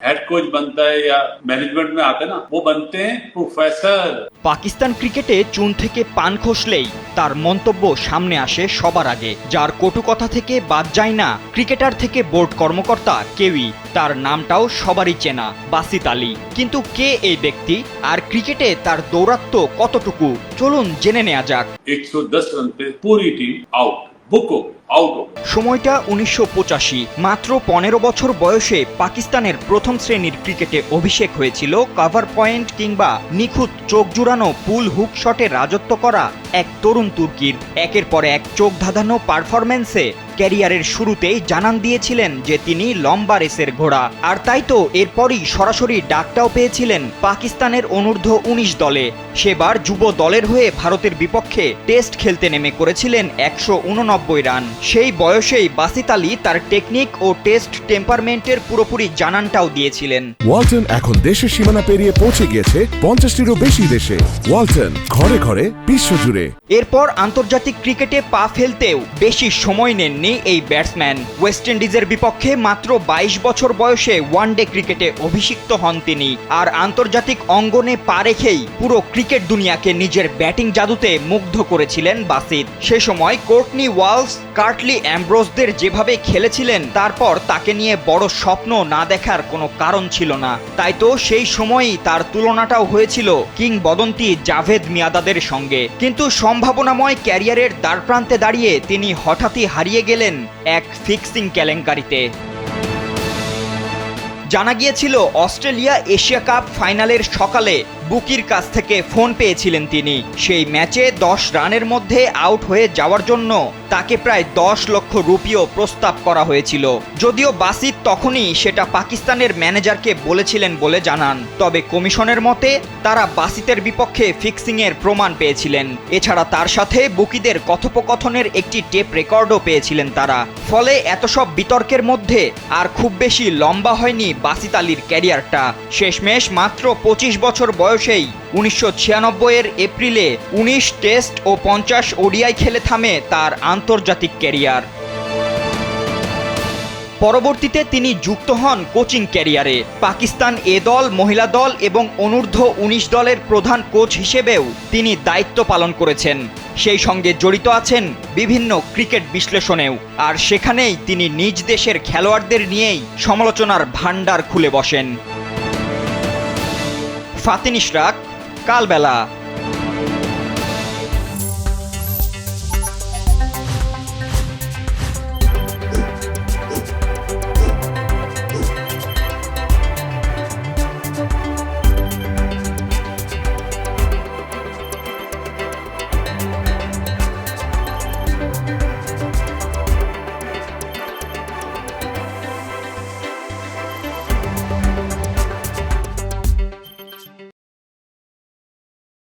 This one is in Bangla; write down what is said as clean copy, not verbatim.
हेड कोच बनता है या मैनेजमेंट में आते ना, वो बनते हैं प्रोफेसर। পাকিস্তান ক্রিকেটে চুন থেকে পান খসলেই তার মন্তব্য সামনে আসে সবার আগে, যার কটু কথা থেকে বাদ যায় না ক্রিকেটার থেকে বোর্ড কর্মকর্তা কেউই। তার নামটাও সবারই চেনা, বাসিত আলী। কিন্তু কে এই ব্যক্তি আর ক্রিকেটে তার দৌরাত্ম্য কতটুকু, চলুন জেনে নেওয়া যাক। 110 रन पे पूरी टीम आउट, बुक हो आउट हो। সময়টা 1985। মাত্র 15 বছর বয়সে পাকিস্তানের প্রথম শ্রেণীর ক্রিকেটে অভিষেক হয়েছিল কভার পয়েন্ট কিংবা নিখুঁত চোখ জুড়ানো পুল হুক শটে রাজত্ব করা এক তরুণ তুর্কির। একের পর এক চোখ ধাঁধানো পারফরম্যান্সে ক্যারিয়ারের শুরুতেই জানান দিয়েছিলেন যে তিনি লম্বা রেসের ঘোড়া। আর তাই তো এরপরই সরাসরি ডাকটাও পেয়েছিলেন পাকিস্তানের অনূর্ধ্ব 19 দলে। সেবার যুব দলের হয়ে ভারতের বিপক্ষে টেস্ট খেলতে নেমে করেছিলেন 189 রান। সেই বয়সেই বাসিত আলী তার টেকনিক ও টেস্ট টেম্পারমেন্টের পুরোপুরি জানানটাও দিয়েছিলেন। ওয়ালটন এখন দেশের সীমানা পেরিয়ে পৌঁছে গিয়েছে 50টিরও বেশি দেশে। ওয়ালটন, ঘরে ঘরে বিশ্বজুড়ে। এরপর আন্তর্জাতিক ক্রিকেটে পা ফেলতেও বেশি সময় নেননি এই ব্যাটসম্যান। ওয়েস্ট ইন্ডিজের বিপক্ষে মাত্র 22 বছর বয়সে ওয়ানডে ক্রিকেটে অভিষিক্ত হন তিনি। আর আন্তর্জাতিক অঙ্গনে পা রেখেই পুরো ক্রিকেট দুনিয়াকে নিজের ব্যাটিং জাদুতে মুগ্ধ করেছিলেন বাসিত। সে সময় কোর্টনি ওয়ালস, কার্টলি অ্যাম্ব্রোসদের যেভাবে খেলেছিলেন, তারপর তাকে নিয়ে বড় স্বপ্ন না দেখার কোনো কারণ ছিল না। তাই তো সেই সময়ই তার তুলনাটাও হয়েছিল কিংবদন্তি জাভেদ মিয়াঁদাদের সঙ্গে। কিন্তু সম্ভাবনাময় ক্যারিয়ারের দ্বারপ্রান্তে দাঁড়িয়ে তিনি হঠাৎই হারিয়ে গেলেন এক ফিক্সিং কেলেঙ্কারিতে। জানা গিয়েছিল অস্ট্রেলিয়া এশিয়া কাপ ফাইনালের সকালে বুকির কাছ থেকে ফোন পেয়েছিলেন তিনি। সেই ম্যাচে 10 রানের মধ্যে আউট হয়ে যাওয়ার জন্য তাকে প্রায় 10 লক্ষ রুপিও প্রস্তাব করা হয়েছিল। যদিও বাসিত তখনই সেটা পাকিস্তানের ম্যানেজারকে বলেছিলেন বলে জানান। তবে কমিশনের মতে তারা বাসিতের বিপক্ষে ফিক্সিংয়ের প্রমাণ পেয়েছিলেন। এছাড়া তার সাথে বুকিদের কথোপকথনের একটি টেপ রেকর্ডও পেয়েছিলেন তারা। ফলে এত সব বিতর্কের মধ্যে আর খুব বেশি লম্বা হয়নি বাসিত আলীর ক্যারিয়ারটা। শেষমেশ মাত্র 25 বছর বয়সেই 1996 এপ্রিলে 19 টেস্ট ও 50 ওডিআই খেলে থামে তার আন্তর্জাতিক ক্যারিয়ার। পরবর্তীতে তিনি যুক্ত হন কোচিং ক্যারিয়ারে। পাকিস্তান এ দল, মহিলা দল এবং অনূর্ধ্ব 19 দলের প্রধান কোচ হিসেবেও তিনি দায়িত্ব পালন করেছেন। সেই সঙ্গে জড়িত আছেন বিভিন্ন ক্রিকেট বিশ্লেষণেও। আর সেখানেই তিনি নিজ দেশের খেলোয়াড়দের নিয়েই সমালোচনার ভান্ডার খুলে বসেন। ফাতিন ইশরাক, কালবেলা।